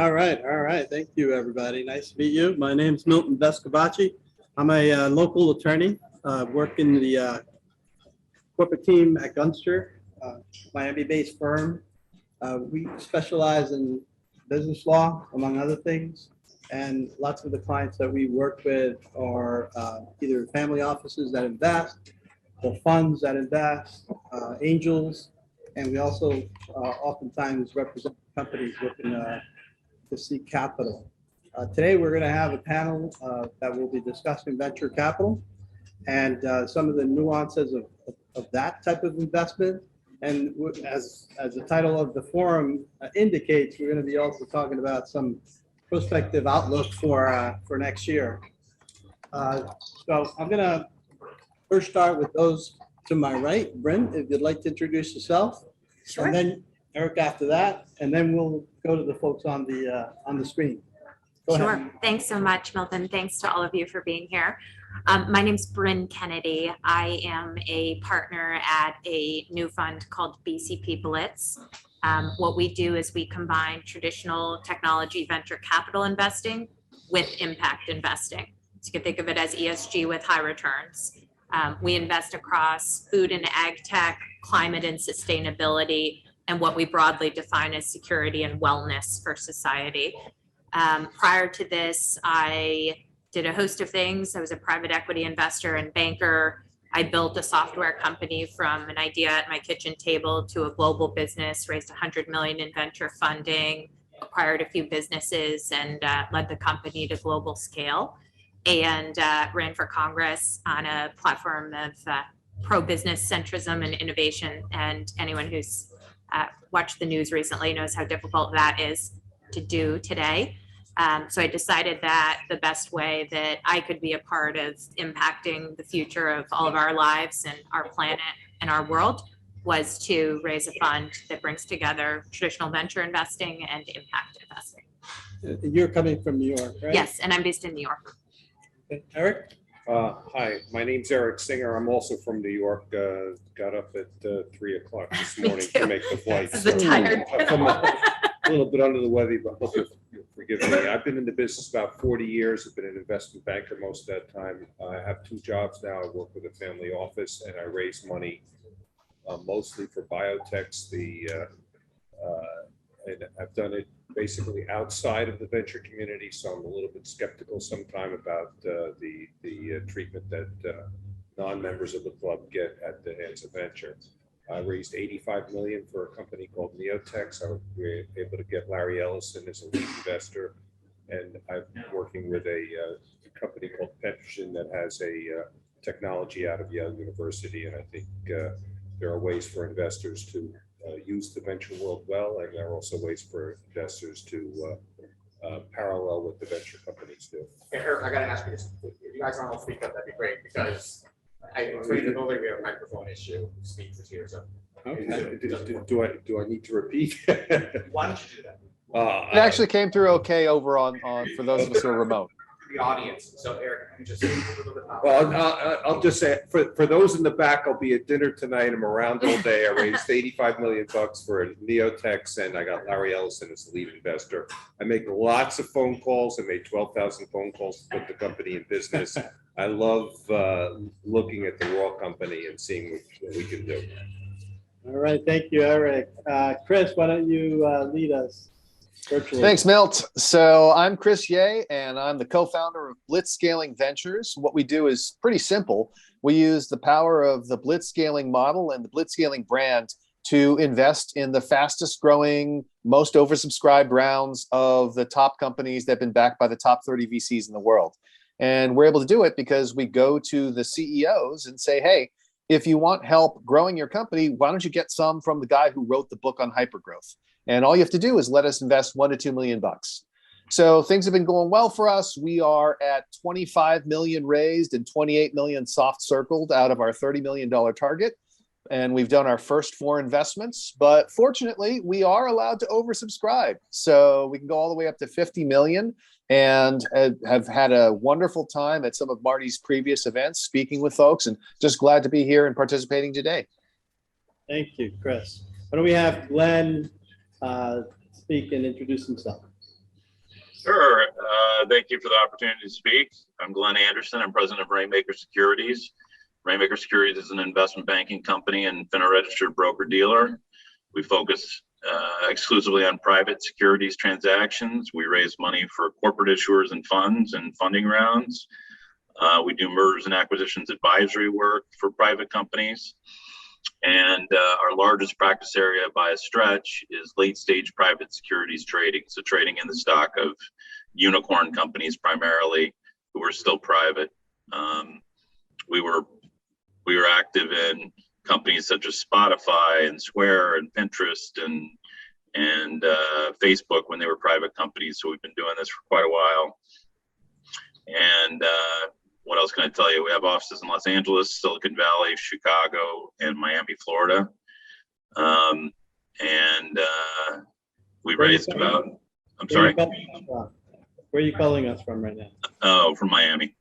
All right. Thank you, everybody. Nice to meet you. My name's Milton Vescovacci. I'm a local attorney. Work in the corporate team at Gunster, Miami-based firm. We specialize in business law, among other things, and lots of the clients that we work with are either family offices that invest, or funds that invest, angels, and we also oftentimes represent companies looking to seek capital. Today, we're going to have a panel that will be discussing venture capital and some of the nuances of that type of investment. And as the title of the forum indicates, we're going to be also talking about some prospective outlook for next year. So I'm going to first start with those to my right. Brynne, if you'd like to introduce yourself. Sure. And then Eric after that, and then we'll go to the folks on the screen. Go Sure. ahead. Thanks so much, Milton. Thanks to all of you for being here. My name's Brynne Kennedy. I am a partner at a new fund called BCP Blitz. What we do is we combine traditional technology venture capital investing with impact investing. So you can think of it as ESG with high returns. We invest across food and ag tech, climate and sustainability, and what we broadly define as security and wellness for society. Prior to this, I did a host of things. I was a private equity investor and banker. I built a software company from an idea at my kitchen table to a global business, raised 100 million in venture funding, acquired a few businesses, and led the company to global scale, and ran for Congress on a platform of pro-business centrism and innovation. And anyone who's watched the news recently knows how difficult that is to do today. So I decided that the best way that I could be a part of impacting the future of all of our lives and our planet and our world was to raise a fund that brings together traditional venture investing and impact investing. You're coming from New York, right? Yes, and I'm based in New York. Okay. Eric? Hi, my name's Eric Singer. I'm also from New York. Got up at 3 o'clock this morning to make the flight. This is a tired I'm a little bit under the weather, but hope you'll forgive me. I've been in the business about 40 years. I've been an investment banker most of that time. I have 2 jobs now. I work with a family office, and I raise money mostly for biotechs. And I've done it basically outside of the venture community, so I'm a little bit skeptical sometime about the treatment that non-members of the club get at the hands of venture. I raised 85 million for a company called Neotex. I was able to get Larry Ellison as a lead investor, and I'm working with a company called Petrogen that has a technology out of Yale University, and I think there are ways for investors to use the venture world well, and there are also ways for investors to parallel what the venture companies do. Eric, I got to ask you this. If you guys aren't all speak up, that'd be great, because I'm afraid that we have a microphone issue. Speak is here, so. Okay. Do I need to repeat? Why don't you do that? It actually came through okay over on for those of us who are remote. The audience. So Eric, you just Well, I'll just say for those in the back, I'll be at dinner tonight. I'm around all day. I raised 85 million bucks for Neotex, and I got Larry Ellison as the lead investor. I make lots of phone calls. I made 12,000 phone calls to put the company in business. I love looking at the raw company and seeing what we can do. All right. Thank you, Eric. Chris, why don't you lead us virtually? Thanks, Milt. So I'm Chris Ye, and I'm the co-founder of Blitzscaling Ventures. What we do is pretty simple. We use the power of the Blitzscaling model and the Blitzscaling brand to invest in the fastest growing, most oversubscribed rounds of the top companies that have been backed by the top 30 VCs in the world. And we're able to do it because we go to the CEOs and say, hey, if you want help growing your company, why don't you get some from the guy who wrote the book on hypergrowth? And all you have to do is let us invest $1 to $2 million bucks. So things have been going well for us. We are at 25 million raised and 28 million soft circled out of our $30 million target. And we've done our first 4 investments, but fortunately we are allowed to oversubscribe. So we can go all the way up to 50 million and have had a wonderful time at some of Marty's previous events, speaking with folks, and just glad to be here and participating today. Thank you, Chris. Why don't we have Glen speak and introduce himself? Sure. Thank you for the opportunity to speak. I'm Glen Anderson. I'm president of Rainmaker Securities. Rainmaker Securities is an investment banking company and FINRA registered broker dealer. We focus exclusively on private securities transactions. We raise money for corporate issuers and funds and funding rounds. We do mergers and acquisitions advisory work for private companies. And our largest practice area by a stretch is late stage private securities trading. So trading in the stock of unicorn companies primarily who are still private. We were active in companies such as Spotify and Square and Pinterest and Facebook when they were private companies. So we've been doing this for quite a while. And what else can I tell you? We have offices in Los Angeles, Silicon Valley, Chicago, and Miami, Florida. We raised about, I'm sorry. Where are you calling us from right now? Oh, from Miami.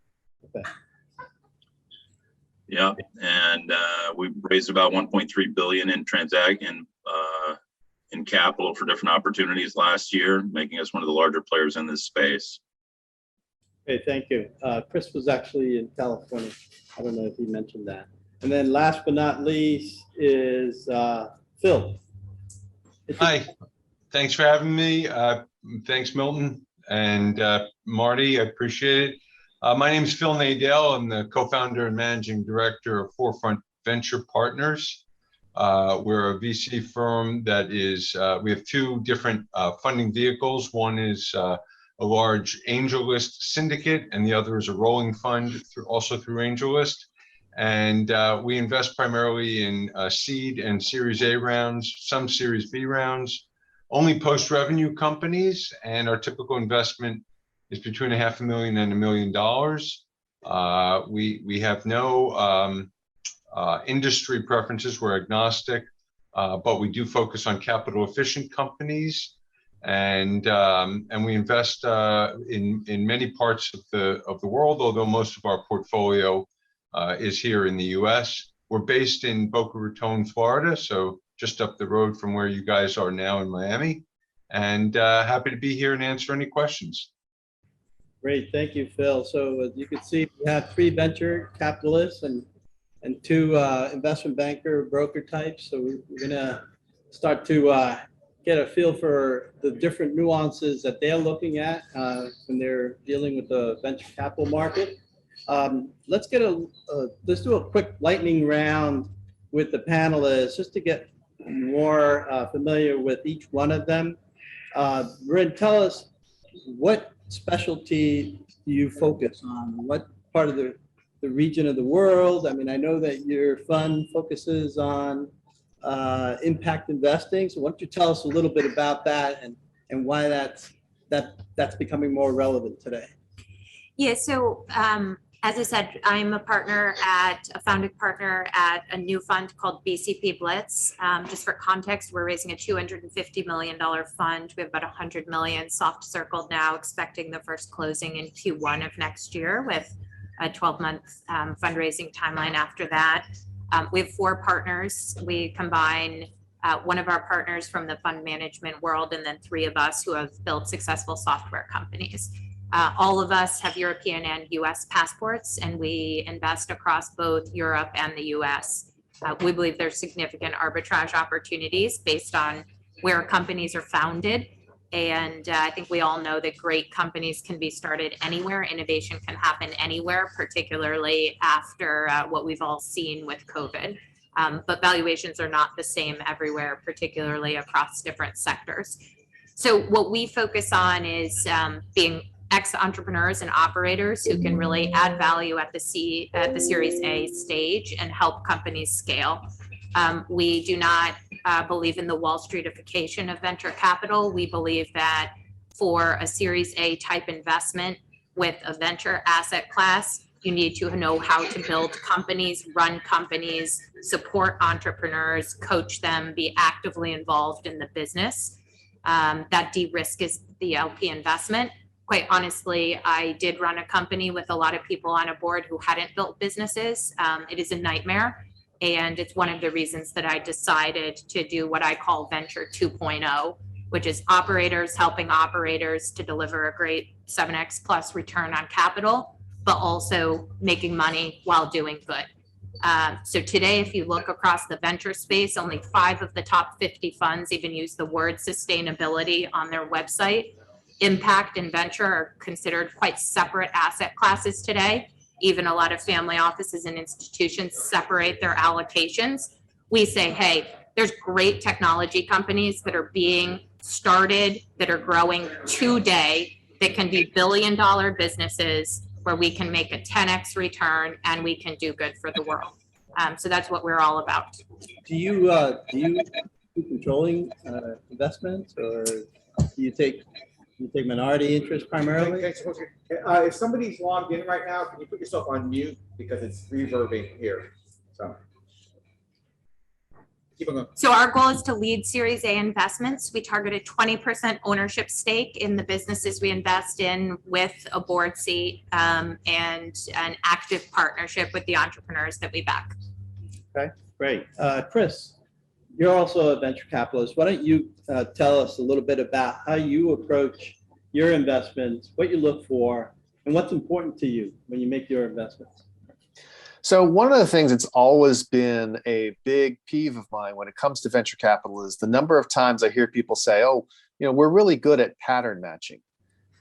Okay. Yeah, and we raised about 1.3 billion in capital for different opportunities last year, making us one of the larger players in this space. Okay, thank you. Chris was actually in California. I don't know if he mentioned that. And then last but not least is Phil. Hi, thanks for having me. Thanks, Milton and Marty. I appreciate it. My name is Phil Nadel. I'm the co-founder and managing director of Forefront Venture Partners. We're a VC firm that is, we have two different funding vehicles. One is a large AngelList syndicate, and the other is a rolling fund also through AngelList. And we invest primarily in seed and Series A rounds, some Series B rounds, only post-revenue companies, and our typical investment is between $500,000 and $1 million. We have no industry preferences. We're agnostic, but we do focus on capital efficient companies. And we invest in many parts of the world, although most of our portfolio is here in the U.S. We're based in Boca Raton, Florida, so just up the road from where you guys are now in Miami. And happy to be here and answer any questions. Great, thank you, Phil. So as you can see, we have 3 venture capitalists and 2 investment banker broker types. So we're gonna start to get a feel for the different nuances that they're looking at when they're dealing with the venture capital market. Let's do a quick lightning round with the panelists just to get more familiar with each one of them. Brynne, tell us, what specialty do you focus on? What part of the region of the world? I mean, I know that your fund focuses on impact investing. So why don't you tell us a little bit about that and why that's becoming more relevant today? Yeah, so as I said, I'm a founding partner at a new fund called BCP Blitz. Just for context, we're raising a $250 million fund. We have about 100 million soft circled now, expecting the first closing in Q1 of next year with a 12-month fundraising timeline after that. We have 4 partners. We combine one of our partners from the fund management world and then 3 of us who have built successful software companies. All of us have European and US passports, and we invest across both Europe and the US. We believe there's significant arbitrage opportunities based on where companies are founded. And I think we all know that great companies can be started anywhere. Innovation can happen anywhere, particularly after what we've all seen with COVID. But valuations are not the same everywhere, particularly across different sectors. So what we focus on is being ex-entrepreneurs and operators who can really add value at the Series A stage and help companies scale. We do not believe in the Wall Streetification of venture capital. We believe that for a Series A type investment with a venture asset class, you need to know how to build companies, run companies, support entrepreneurs, coach them, be actively involved in the business. That de-risk is the LP investment. Quite honestly, I did run a company with a lot of people on a board who hadn't built businesses. It is a nightmare. And it's one of the reasons that I decided to do what I call Venture 2.0, which is operators helping operators to deliver a great 7x plus return on capital, but also making money while doing good. So today, if you look across the venture space, only 5 of the top 50 funds even use the word sustainability on their website. Impact and venture are considered quite separate asset classes today. Even a lot of family offices and institutions separate their allocations. We say, hey, there's great technology companies that are being started, that are growing today, that can be billion-dollar businesses where we can make a 10x return and we can do good for the world. So that's what we're all about. Do you do controlling investments, or do you take minority interest primarily? If somebody's logged in right now, can you put yourself on mute because it's reverbing here? So keep on going. So our goal is to lead Series A investments. We target a 20% ownership stake in the businesses we invest in with a board seat and an active partnership with the entrepreneurs that we back. Okay, great. Chris, you're also a venture capitalist. Why don't you tell us a little bit about how you approach your investments, what you look for, and what's important to you when you make your investments? So one of the things that's always been a big peeve of mine when it comes to venture capital is the number of times I hear people say, oh, we're really good at pattern matching.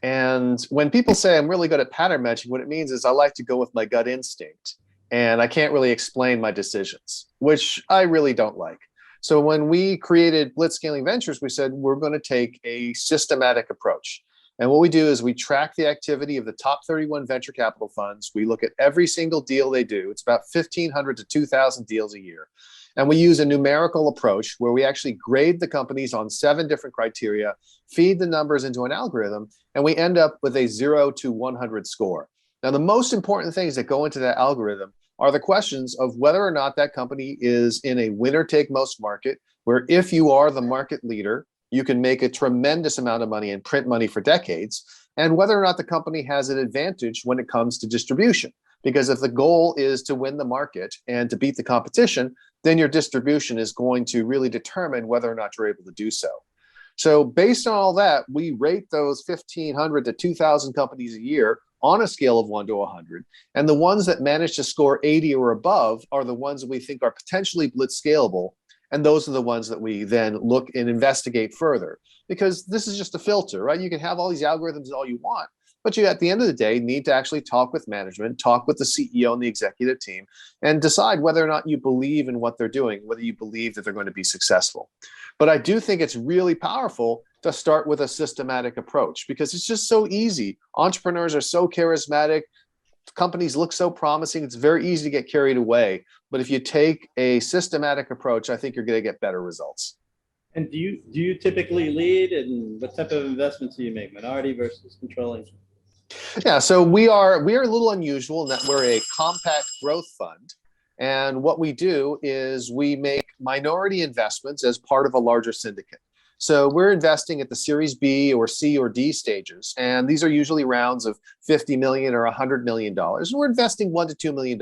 And when people say I'm really good at pattern matching, what it means is I like to go with my gut instinct and I can't really explain my decisions, which I really don't like. So when we created Blitzscaling Ventures, we said we're going to take a systematic approach. And what we do is we track the activity of the top 31 venture capital funds. We look at every single deal they do. It's about 1,500 to 2,000 deals a year. And we use a numerical approach where we actually grade the companies on 7 different criteria, feed the numbers into an algorithm, and we end up with a 0 to 100 score. Now, the most important things that go into that algorithm are the questions of whether or not that company is in a winner-take-most market, where if you are the market leader, you can make a tremendous amount of money and print money for decades, and whether or not the company has an advantage when it comes to distribution. Because if the goal is to win the market and to beat the competition, then your distribution is going to really determine whether or not you're able to do so. So based on all that, we rate those 1,500 to 2,000 companies a year on a scale of 1 to 100. And the ones that manage to score 80 or above are the ones that we think are potentially blitz scalable. And those are the ones that we then look and investigate further, because this is just a filter, right? You can have all these algorithms all you want, but you, at the end of the day, need to actually talk with management, talk with the CEO and the executive team, and decide whether or not you believe in what they're doing, whether you believe that they're going to be successful. But I do think it's really powerful to start with a systematic approach, because it's just so easy. Entrepreneurs are so charismatic. Companies look so promising. It's very easy to get carried away. But if you take a systematic approach, I think you're going to get better results. And do you typically lead, and what type of investments do you make, minority versus controlling? Yeah, so we are a little unusual in that we're a compact growth fund. And what we do is we make minority investments as part of a larger syndicate. So we're investing at the Series B or C or D stages. And these are usually rounds of $50 million or $100 million. And we're investing $1 to $2 million.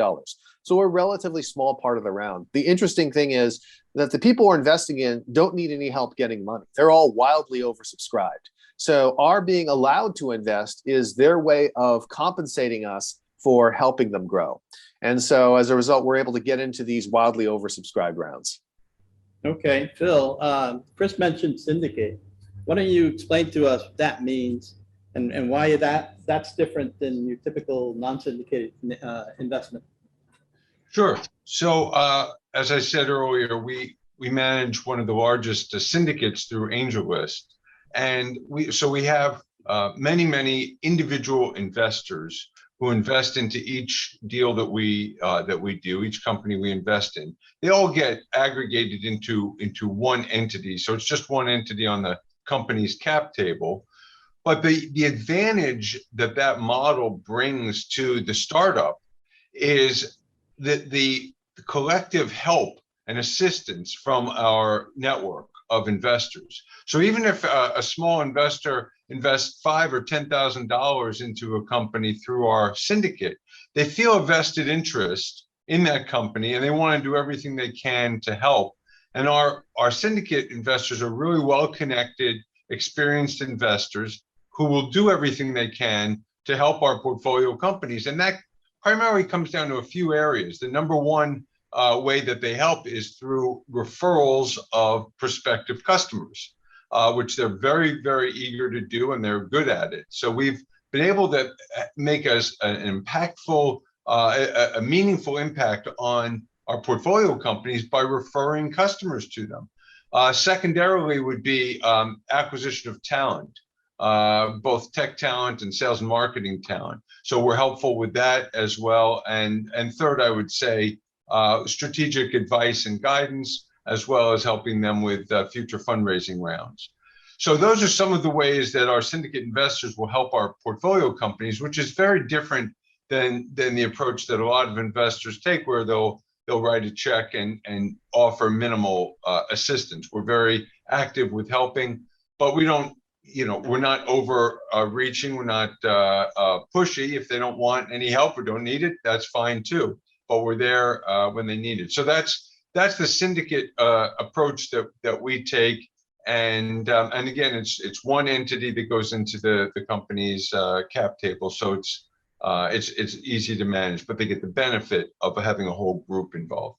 So we're a relatively small part of the round. The interesting thing is that the people we're investing in don't need any help getting money. They're all wildly oversubscribed. So our being allowed to invest is their way of compensating us for helping them grow. And so as a result, we're able to get into these wildly oversubscribed rounds. Okay, Phil, Chris mentioned Syndicate. Why don't you explain to us what that means and why that's different than your typical non-syndicated investment? Sure. So as I said earlier, we manage one of the largest syndicates through AngelList. And we have many individual investors who invest into each deal that we do, each company we invest in. They all get aggregated into one entity. So it's just one entity on the company's cap table. But the advantage that model brings to the startup is that the collective help and assistance from our network of investors. So even if a small investor invests $5,000 or $10,000 into a company through our syndicate, they feel a vested interest in that company and they want to do everything they can to help. And our syndicate investors are really well connected experienced investors who will do everything they can to help our portfolio companies. And that primarily comes down to a few areas. The number one way that they help is through referrals of prospective customers, which they're very, very eager to do, and they're good at it. So we've been able to make us an impactful, a meaningful impact on our portfolio companies by referring customers to them. Secondarily would be acquisition of talent, both tech talent and sales and marketing talent. So we're helpful with that as well. And third, I would say strategic advice and guidance, as well as helping them with future fundraising rounds. So those are some of the ways that our syndicate investors will help our portfolio companies, which is very different than the approach that a lot of investors take, where they'll write a check and offer minimal assistance. We're very active with helping, but we don't, we're not overreaching. We're not pushy. If they don't want any help or don't need it, that's fine too. But we're there when they need it. So that's the syndicate approach that we take. And again, it's one entity that goes into the company's cap table. So it's easy to manage, but they get the benefit of having a whole group involved.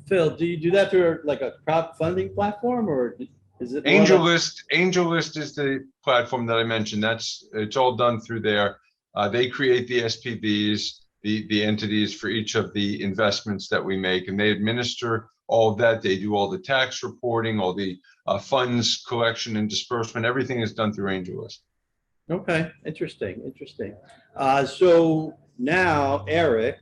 Phil, do you do that through like a crowdfunding platform, or is it AngelList? AngelList is the platform that I mentioned. It's all done through there. They create the SPVs, the entities for each of the investments that we make, and they administer all of that. They do all the tax reporting, all the funds collection and disbursement. Everything is done through AngelList. Okay, interesting. So now, Eric,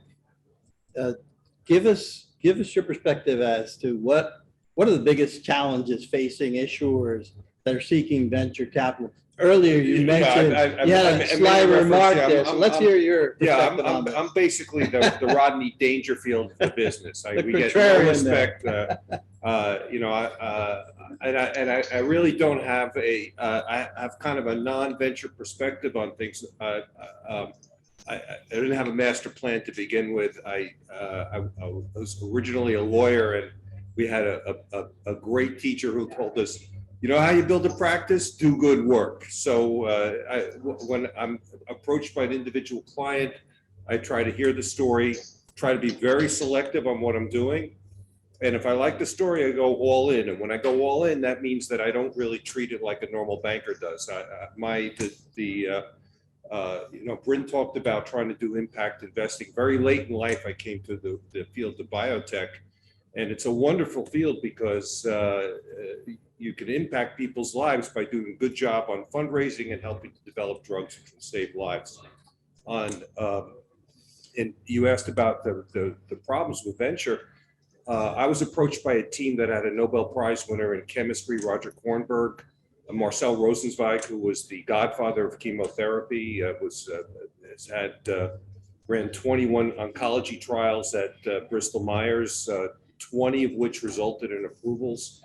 give us your perspective as to what are the biggest challenges facing issuers that are seeking venture capital. Earlier, you mentioned you had a sly remark there, so let's hear your perspective on this. I'm basically the Rodney Dangerfield of the business. We get no contrarian respect. I really don't have I have kind of a non-venture perspective on things. I didn't have a master plan to begin with. I was originally a lawyer, and we had a great teacher who told us, you know how you build a practice? Do good work. So when I'm approached by an individual client, I try to hear the story, try to be very selective on what I'm doing. And if I like the story, I go all in. And when I go all in, that means that I don't really treat it like a normal banker does. Brynne talked about trying to do impact investing. Very late in life, I came to the field of biotech. And it's a wonderful field because you can impact people's lives by doing a good job on fundraising and helping to develop drugs that can save lives. And you asked about the problems with venture. I was approached by a team that had a Nobel Prize winner in chemistry, Roger Kornberg, Marcel Rosenzweig, who was the godfather of chemotherapy, ran 21 oncology trials at Bristol Myers, 20 of which resulted in approvals.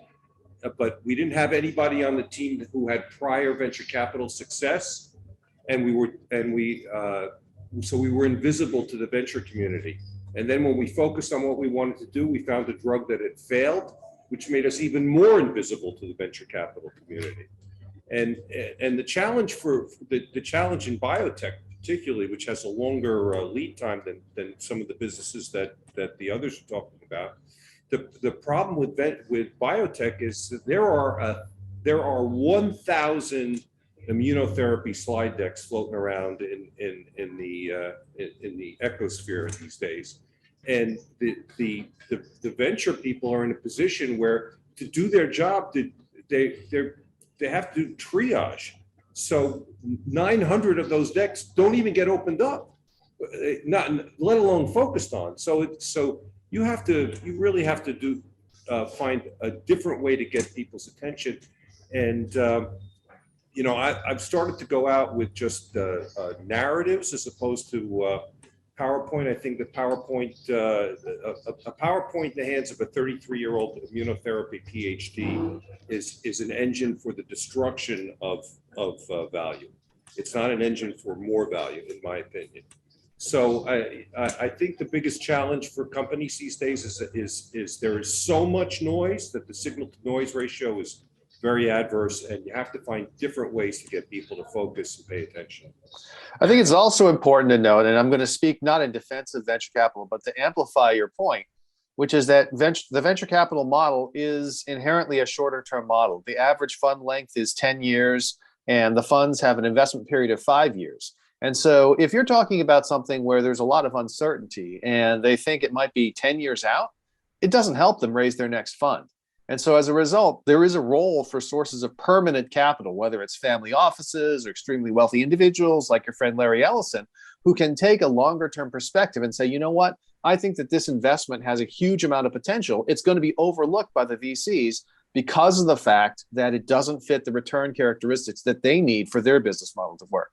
But we didn't have anybody on the team who had prior venture capital success, and so we were invisible to the venture community. And then when we focused on what we wanted to do, we found a drug that had failed, which made us even more invisible to the venture capital community. And the challenge the challenge in biotech, particularly, which has a longer lead time than some of the businesses that the others are talking about. The problem with biotech is that there are 1,000 immunotherapy slide decks floating around in the ecosphere these days, and the venture people are in a position where to do their job, they have to triage. So 900 of those decks don't even get opened up, not let alone focused on. So you really have to find a different way to get people's attention. And I've started to go out with just narratives as opposed to PowerPoint. I think that PowerPoint, a PowerPoint in the hands of a 33-year-old immunotherapy PhD is an engine for the destruction of value. It's not an engine for more value, in my opinion. So I think the biggest challenge for companies these days is there is so much noise that the signal to noise ratio is very adverse, and you have to find different ways to get people to focus and pay attention. I think it's also important to note, and I'm going to speak not in defense of venture capital, but to amplify your point, which is that the venture capital model is inherently a shorter term model. The average fund length is 10 years, and the funds have an investment period of 5 years. And so if you're talking about something where there's a lot of uncertainty and they think it might be 10 years out, it doesn't help them raise their next fund. And so as a result, there is a role for sources of permanent capital, whether it's family offices or extremely wealthy individuals like your friend Larry Ellison, who can take a longer term perspective and say, you know what, I think that this investment has a huge amount of potential. It's going to be overlooked by the VCs because of the fact that it doesn't fit the return characteristics that they need for their business model to work.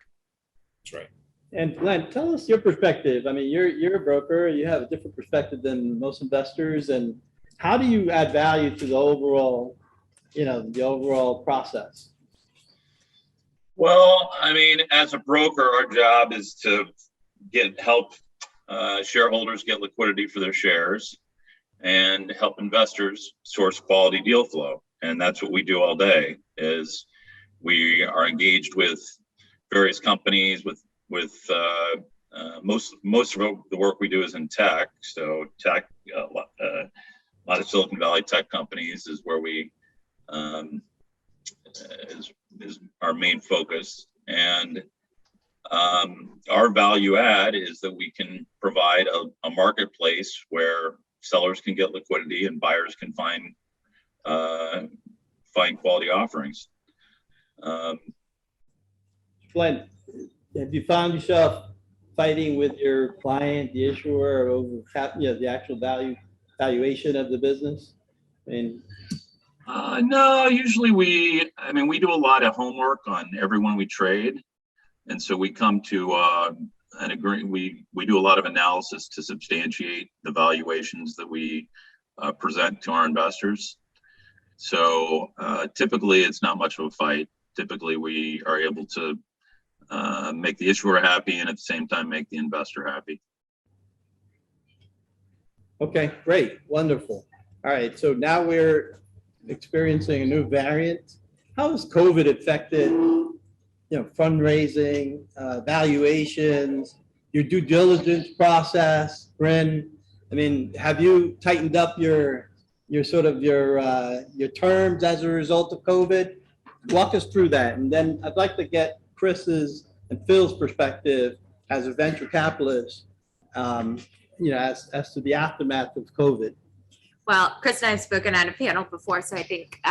That's right. And Glenn, tell us your perspective. I mean, you're a broker, you have a different perspective than most investors. And how do you add value to the overall, the overall process? Well, I mean, as a broker, our job is to help shareholders get liquidity for their shares and help investors source quality deal flow. And that's what we do all day. Is we are engaged with various companies with most of the work we do is in tech. So tech, a lot of Silicon Valley tech companies is where we is our main focus. And our value add is that we can provide a marketplace where sellers can get liquidity and buyers can find quality offerings. Glenn, have you found yourself fighting with your client, the issuer, over the actual valuation of the business? No, usually we do a lot of homework on everyone we trade. And so we come to an agreement. We do a lot of analysis to substantiate the valuations that we present to our investors. So typically it's not much of a fight. Typically we are able to make the issuer happy and at the same time make the investor happy. Okay, great, wonderful. All right, so now we're experiencing a new variant. How has COVID affected, fundraising, valuations, your due diligence process, Brynne? I mean, have you tightened up your terms as a result of COVID? Walk us through that, and then I'd like to get Chris's and Phil's perspective as a venture capitalist, as to the aftermath of COVID. Well, Chris and I have spoken on a panel before, so I think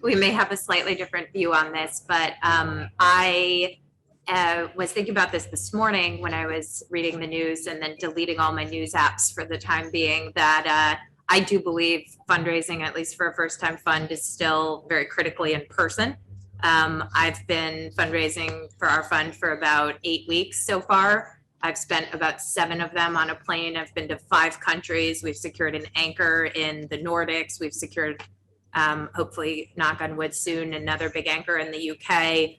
we may have a slightly different view on this, but I was thinking about this morning when I was reading the news and then deleting all my news apps for the time being, that I do believe fundraising, at least for a first-time fund, is still very critically in person. I've been fundraising for our fund for about 8 weeks so far. I've spent about 7 of them on a plane. I've been to 5 countries. We've secured an anchor in the Nordics. We've secured, hopefully, knock on wood soon, another big anchor in the UK.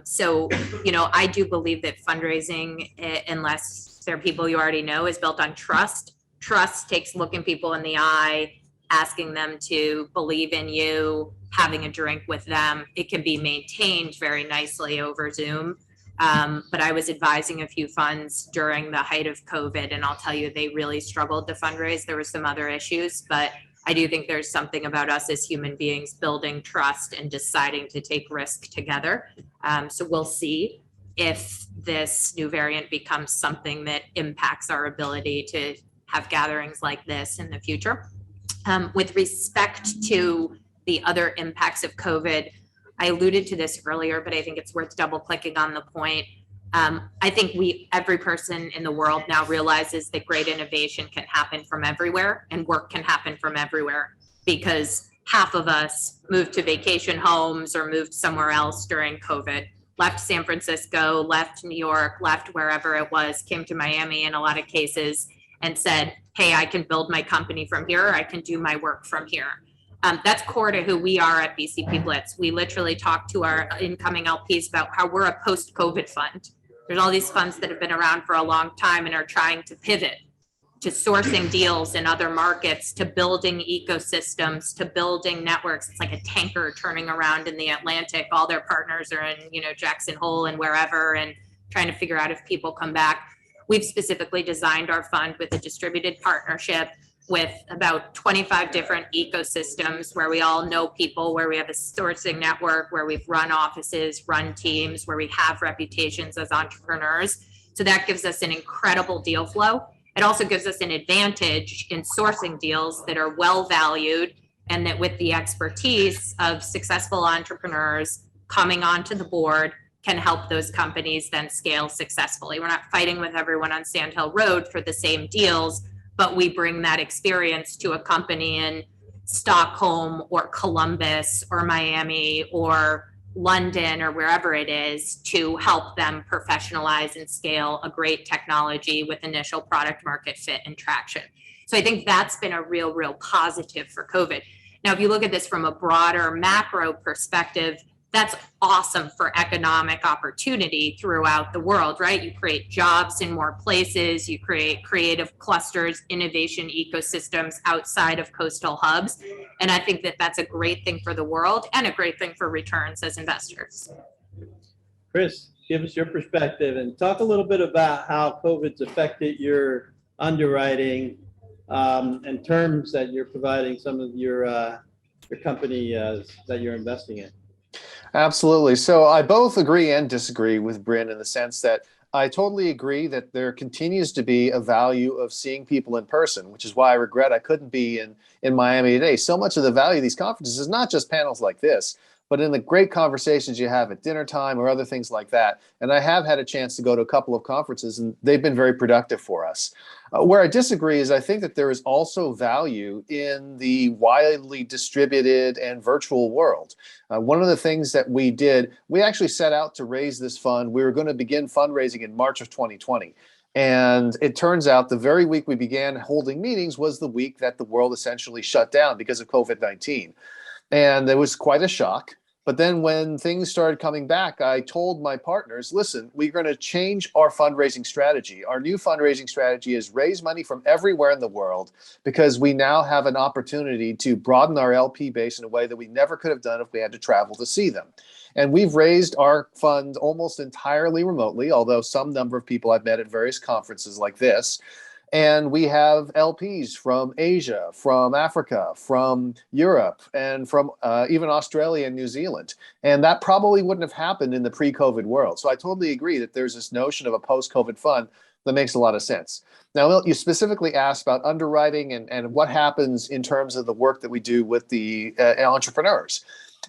So, I do believe that fundraising, unless they're people you already know, is built on trust. Trust takes looking people in the eye, asking them to believe in you, having a drink with them. It can be maintained very nicely over Zoom. But I was advising a few funds during the height of COVID, and I'll tell you, they really struggled to fundraise. There were some other issues, but I do think there's something about us as human beings building trust and deciding to take risk together. So we'll see if this new variant becomes something that impacts our ability to have gatherings like this in the future. With respect to the the impacts of COVID, I alluded to this earlier, but I think it's worth double clicking on the point. I think every person in the world now realizes that great innovation can happen from everywhere and work can happen from everywhere, because half of us moved to vacation homes or moved somewhere else during COVID, left San Francisco, left New York, left wherever it was, came to Miami in a lot of cases and said, hey, I can build my company from here. I can do my work from here. That's core to who we are at BCP Blitz. We literally talk to our incoming LPs about how we're a post-COVID fund. There's all these funds that have been around for a long time and are trying to pivot to sourcing deals in other markets, to building ecosystems, to building networks. It's like a tanker turning around in the Atlantic. All their partners are in, Jackson Hole and wherever, and trying to figure out if people come back. We've specifically designed our fund with a distributed partnership with about 25 different ecosystems where we all know people, where we have a sourcing network, where we've run offices, run teams, where we have reputations as entrepreneurs. So that gives us an incredible deal flow. It also gives us an advantage in sourcing deals that are well valued, and that with the expertise of successful entrepreneurs coming onto the board can help those companies then scale successfully. We're not fighting with everyone on Sand Hill Road for the same deals, but we bring that experience to a company in Stockholm or Columbus or Miami or London or wherever it is to help them professionalize and scale a great technology with initial product market fit and traction. So I think that's been a real positive for COVID. Now, if you look at this from a broader macro perspective, that's awesome for economic opportunity throughout the world, right? You create jobs in more places, you create creative clusters, innovation ecosystems outside of coastal hubs. And I think that that's a great thing for the world and a great thing for returns as investors. Chris, give us your perspective and talk a little bit about how COVID's affected your underwriting and terms that you're providing some of your company that you're investing in. Absolutely. So I both agree and disagree with Brynne in the sense that I totally agree that there continues to be a value of seeing people in person, which is why I regret I couldn't be in Miami today. So much of the value of these conferences is not just panels like this, but in the great conversations you have at dinner time or other things like that. And I have had a chance to go to a couple of conferences, and they've been very productive for us. Where I disagree is I think that there is also value in the widely distributed and virtual world. One of the things that we did, we actually set out to raise this fund. We were going to begin fundraising in March of 2020. And it turns out the very week we began holding meetings was the week that the world essentially shut down because of COVID-19. And it was quite a shock. But then when things started coming back, I told my partners, listen, we're going to change our fundraising strategy. Our new fundraising strategy is raise money from everywhere in the world because we now have an opportunity to broaden our LP base in a way that we never could have done if we had to travel to see them. And we've raised our fund almost entirely remotely, although some number of people I've met at various conferences like this. And we have LPs from Asia, from Africa, from Europe, and from even Australia and New Zealand. And that probably wouldn't have happened in the pre-COVID world. So I totally agree that there's this notion of a post-COVID fund that makes a lot of sense. Now, you specifically asked about underwriting and what happens in terms of the work that we do with the entrepreneurs.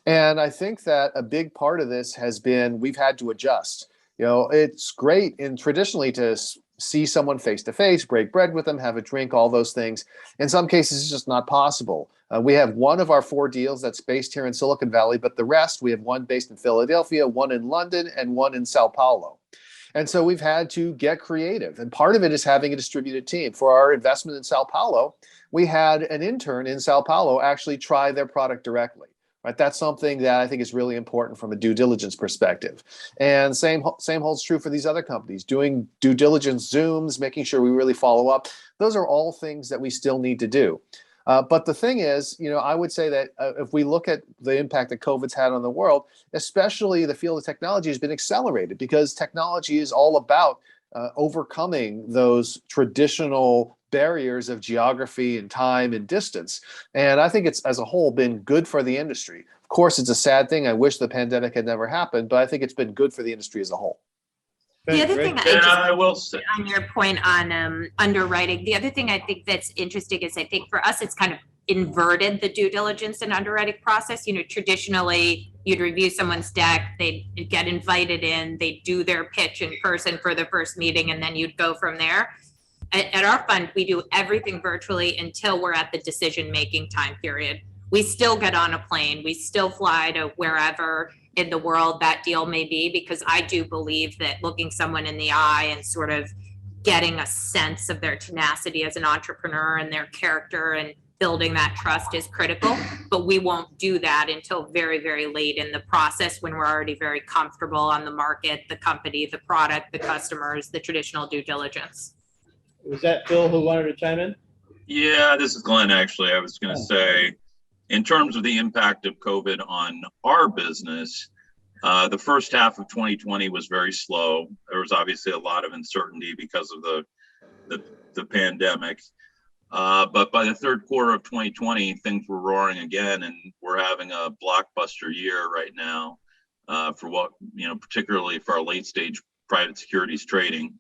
And I think that a big part of this has been we've had to adjust. It's great traditionally to see someone face to face, break bread with them, have a drink, all those things. In some cases, it's just not possible. We have one of our 4 deals that's based here in Silicon Valley, but the rest, we have one based in Philadelphia, one in London, and one in Sao Paulo. And so we've had to get creative. And part of it is having a distributed team. For our investment in Sao Paulo, we had an intern in Sao Paulo actually try their product directly. Right, that's something that I think is really important from a due diligence perspective. And same holds true for these other companies, doing due diligence Zooms, making sure we really follow up. Those are all things that we still need to do. But the thing is, I would say that if we look at the impact that COVID's had on the world, especially the field of technology has been accelerated because technology is all about overcoming those traditional barriers of geography and time and distance. And I think it's, as a whole, been good for the industry. Of course, it's a sad thing. I wish the pandemic had never happened, but I think it's been good for the industry as a whole. The other thing I will say on your point on underwriting, the other thing I think that's interesting is I think for us, it's kind of inverted the due diligence and underwriting process. Traditionally, you'd review someone's deck, they'd get invited in, they'd do their pitch in person for the first meeting, and then you'd go from there. At our fund, we do everything virtually until we're at the decision-making time period. We still get on a plane. We still fly to wherever in the world that deal may be, because I do believe that looking someone in the eye and sort of getting a sense of their tenacity as an entrepreneur and their character and building that trust is critical. But we won't do that until very, very late in the process when we're already very comfortable on the market, the company, the product, the customers, the traditional due diligence. Was that Phil who wanted to chime in? Yeah, this is Glen, actually. I was going to say, in terms of the impact of COVID on our business, the first half of 2020 was very slow. There was obviously a lot of uncertainty because of the pandemic. But by the third quarter of 2020, things were roaring again, and we're having a blockbuster year right now for what, particularly for our late stage private securities trading.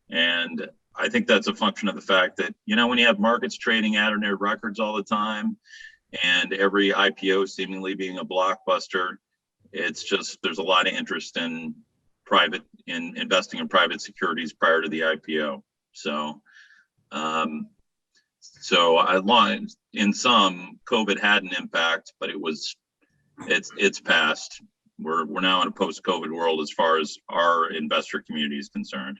And I think that's a function of the fact that, when you have markets trading at or near records all the time and every IPO seemingly being a blockbuster, it's just, there's a lot of interest in investing in private securities prior to the IPO. So, in some, COVID had an impact, but it's passed. We're now in a post-COVID world as far as our investor community is concerned.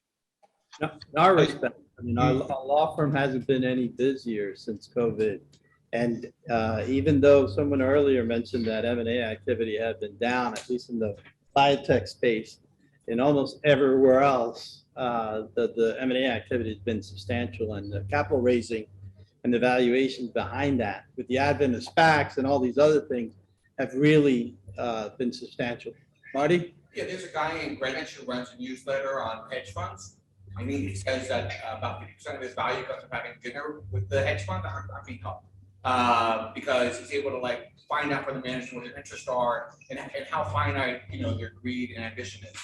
No, in our respect, our law firm hasn't been any busier since COVID. And even though someone earlier mentioned that M&A activity had been down, at least in the biotech space, in almost everywhere else, the M&A activity has been substantial, and the capital raising and the valuations behind that, with the advent of SPACs and all these other things, have really been substantial. Marty? Yeah, there's a guy in Greenwich who runs a newsletter on hedge funds. I mean, he says that about 50% of his value comes from having dinner with the hedge fund. I mean, because he's able to find out from the management what their interests are and how finite their greed and ambition is.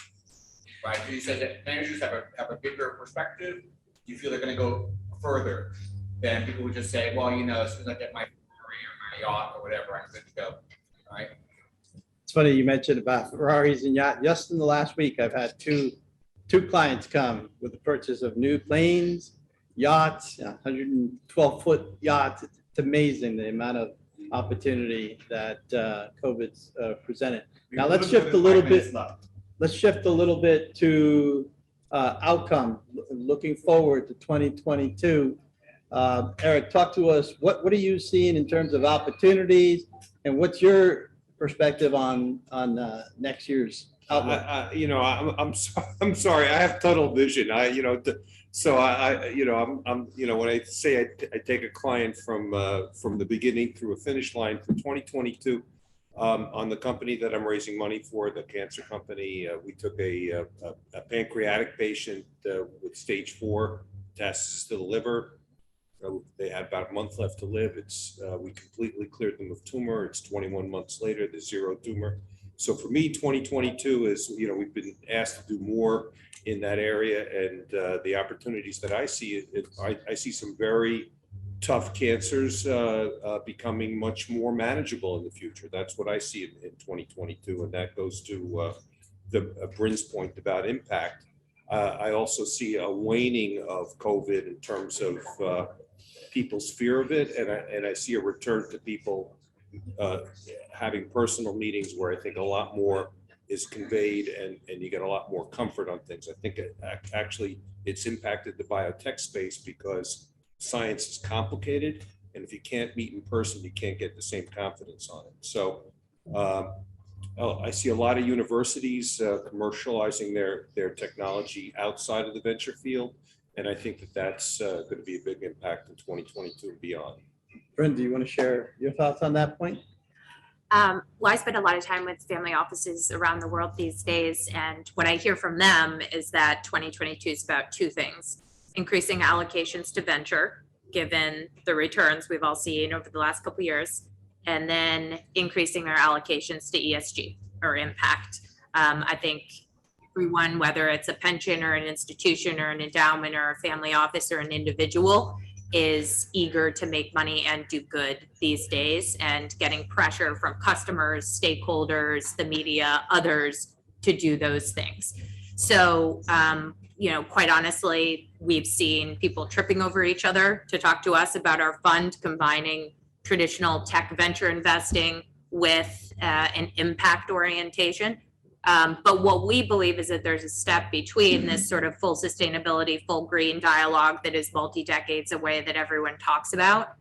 Right? So he says that managers have a bigger perspective. You feel they're going to go further than people would just say, well, as soon as I get my Ferrari or my yacht or whatever, I'm good to go. Right? It's funny you mentioned about Ferraris and yachts. Just in the last week, I've had two clients come with the purchase of new planes, yachts, 112-foot yachts. It's amazing the amount of opportunity that COVID's presented. Now let's shift a little bit. Let's shift a little bit to outcome. Looking forward to 2022. Eric, talk to us. What are you seeing in terms of opportunities, and what's your perspective on next year's outlook? I'm sorry. I have tunnel vision. So when I say I take a client from the beginning through a finish line for 2022, on the company that I'm raising money for, the cancer company, we took a pancreatic patient with stage 4 metastasis to the liver. They had about a month left to live. We completely cleared them of tumor. It's 21 months later, there's 0 tumor. So for me, 2022 is, we've been asked to do more in that area, and the opportunities that I see, I see some very tough cancers becoming much more manageable in the future. That's what I see in 2022, and that goes to Brynne's point about impact. I also see a waning of COVID in terms of people's fear of it, and I see a return to people having personal meetings where I think a lot more is conveyed, and you get a lot more comfort on things. I think actually it's impacted the biotech space because science is complicated, and if you can't meet in person, you can't get the same confidence on it. So I see a lot of universities commercializing their technology outside of the venture field, and I think that's going to be a big impact in 2022 and beyond. Brynne, do you want to share your thoughts on that point? Well, I spend a lot of time with family offices around the world these days, and what I hear from them is that 2022 is about two things: increasing allocations to venture, given the returns we've all seen over the last couple of years, and then increasing their allocations to ESG or impact. I think everyone, whether it's a pension or an institution or an endowment or a family office or an individual, is eager to make money and do good these days, and getting pressure from customers, stakeholders, the media, others to do those things. So, quite honestly, we've seen people tripping over each other to talk to us about our fund, combining traditional tech venture investing with an impact orientation. But what we believe is that there's a step between this sort of full sustainability, full green dialogue that is multi-decades away that everyone talks about.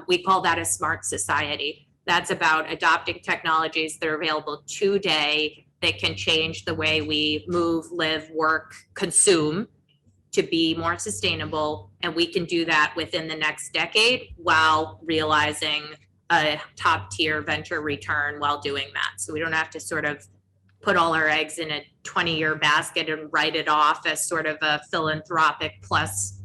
We call that a smart society. That's about adopting technologies that are available today that can change the way we move, live, work, consume to be more sustainable. And we can do that within the next decade while realizing a top tier venture return while doing that. So we don't have to sort of put all our eggs in a 20-year basket and write it off as sort of a philanthropic plus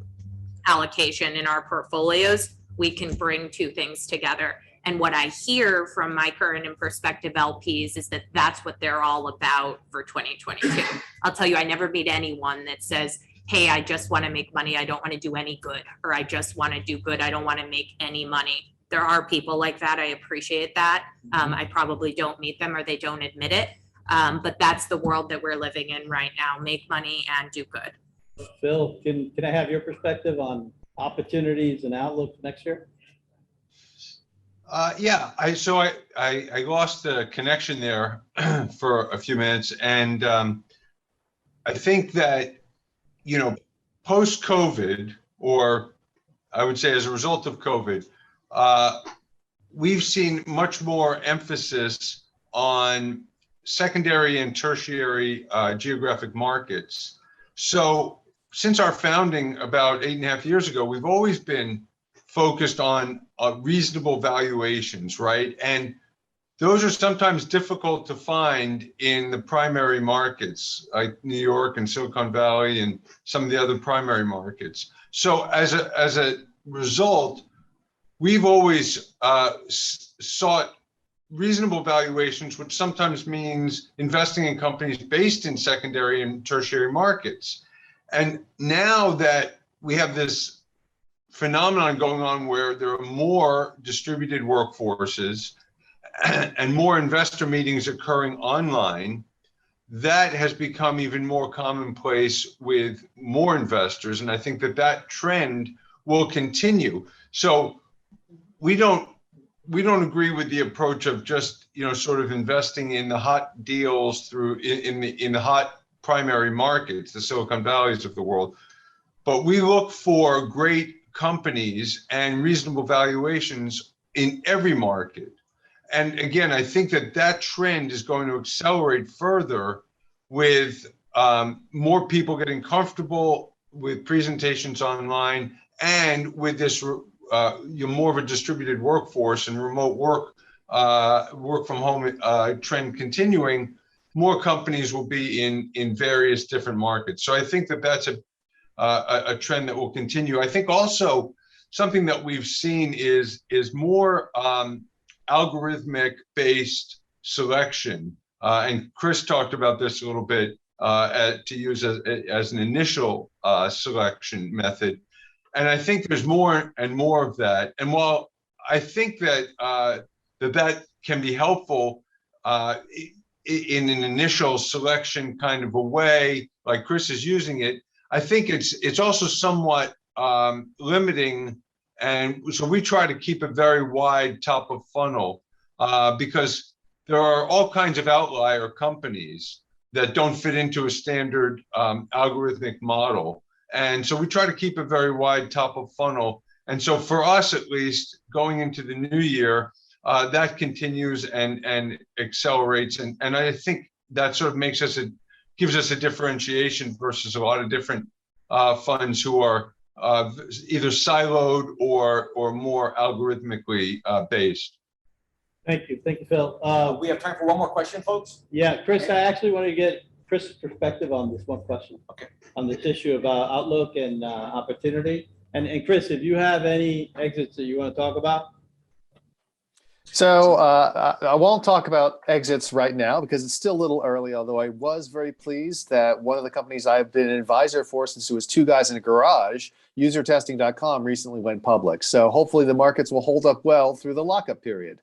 allocation in our portfolios. We can bring two things together. And what I hear from my current and prospective LPs is that that's what they're all about for 2022. I'll tell you, I never meet anyone that says, hey, I just want to make money, I don't want to do any good, or I just want to do good, I don't want to make any money. There are people like that. I appreciate that. I probably don't meet them or they don't admit it. But that's the world that we're living in right now. Make money and do good. Phil, can I have your perspective on opportunities and outlook next year? Yeah, I lost the connection there for a few minutes, and I think that, you know, post-COVID, or I would say as a result of COVID, we've seen much more emphasis on secondary and tertiary geographic markets. So since our founding about 8.5 years ago, we've always been focused on reasonable valuations, right? And those are sometimes difficult to find in the primary markets, like New York and Silicon Valley and some of the other primary markets. So as a result, we've always sought reasonable valuations, which sometimes means investing in companies based in secondary and tertiary markets. And now that we have this phenomenon going on where there are more distributed workforces and more investor meetings occurring online, that has become even more commonplace with more investors. And I think that that trend will continue. So we don't agree with the approach of just, you know, sort of investing in the hot deals through in the hot primary markets, the Silicon Valleys of the world. But we look for great companies and reasonable valuations in every market. And again, I think that that trend is going to accelerate further with more people getting comfortable with presentations online, and with this more of a distributed workforce and remote work from home trend continuing. More companies will be in various different markets. So I think that that's a trend that will continue. I think also something that we've seen is more algorithmic based selection. And Chris talked about this a little bit to use as an initial selection method. And I think there's more and more of that. And while I think that that can be helpful in an initial selection kind of a way, like Chris is using it, I think it's also somewhat limiting. And so we try to keep a very wide top of funnel because there are all kinds of outlier companies that don't fit into a standard algorithmic model. And so we try to keep a very wide top of funnel. And so for us, at least, going into the new year, that continues and accelerates. And I think that sort of gives us a differentiation versus a lot of different funds who are either siloed or more algorithmically based. Thank you, Phil. We have time for one more question, folks. Yeah, Chris, I actually want to get Chris' perspective on this one question. Okay. On this issue of outlook and opportunity. And Chris, if you have any exits that you want to talk about. So I won't talk about exits right now because it's still a little early, although I was very pleased that one of the companies I've been an advisor for since it was two guys in a garage, usertesting.com, recently went public. So hopefully the markets will hold up well through the lockup period.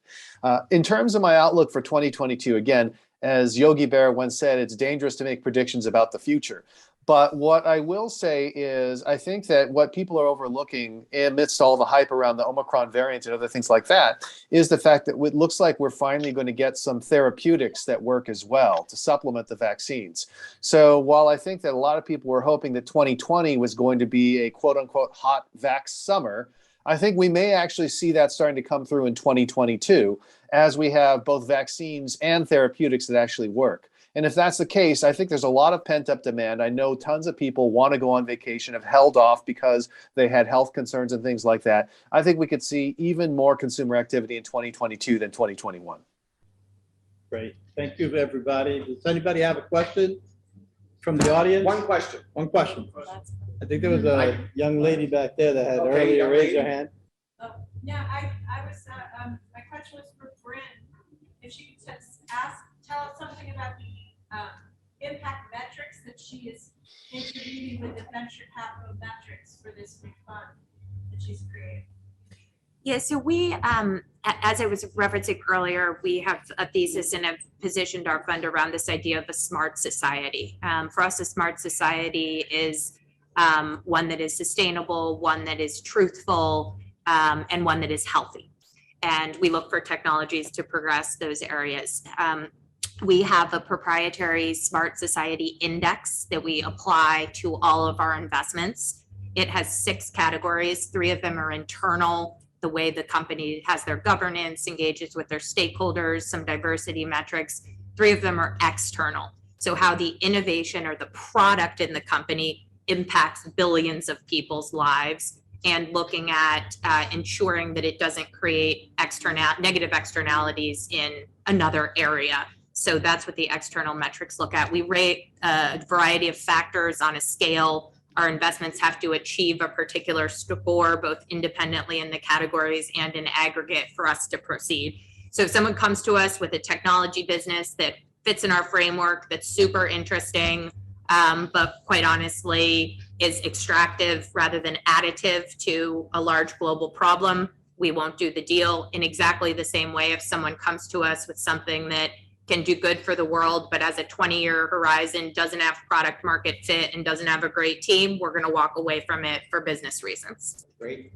In terms of my outlook for 2022, again, as Yogi Berra once said, it's dangerous to make predictions about the future. But what I will say is I think that what people are overlooking amidst all the hype around the Omicron variant and other things like that is the fact that it looks like we're finally going to get some therapeutics that work as well to supplement the vaccines. So while I think that a lot of people were hoping that 2020 was going to be a quote unquote hot vax summer, I think we may actually see that starting to come through in 2022 as we have both vaccines and therapeutics that actually work. And if that's the case, I think there's a lot of pent up demand. I know tons of people want to go on vacation, have held off because they had health concerns and things like that. I think we could see even more consumer activity in 2022 than 2021. Great. Thank you, everybody. Does anybody have a question from the audience? One question. One question. I think there was a young lady back there that had Okay, earlier young raised lady. her hand. Yeah, I was, my question was for Brynne. If she could tell us something about the impact metrics that she is intervening with the venture capital metrics for this new fund that she's created. Yeah, so we, as I was referencing earlier, we have a thesis and have positioned our fund around this idea of a smart society. For us, a smart society is one that is sustainable, one that is truthful, and one that is healthy. And we look for technologies to progress those areas. We have a proprietary Smart Society Index that we apply to all of our investments. It has 6 categories. 3 of them are internal, the way the company has their governance, engages with their stakeholders, some diversity metrics. 3 of them are external. So how the innovation or the product in the company impacts billions of people's lives, and looking at ensuring that it doesn't create negative externalities in another area. So that's what the external metrics look at. We rate a variety of factors on a scale. Our investments have to achieve a particular score, both independently in the categories and in aggregate, for us to proceed. So if someone comes to us with a technology business that fits in our framework, that's super interesting, but quite honestly is extractive rather than additive to a large global problem, we won't do the deal. In exactly the same way, if someone comes to us with something that can do good for the world, but has a 20-year horizon, doesn't have product market fit, and doesn't have a great team, we're going to walk away from it for business reasons. Great.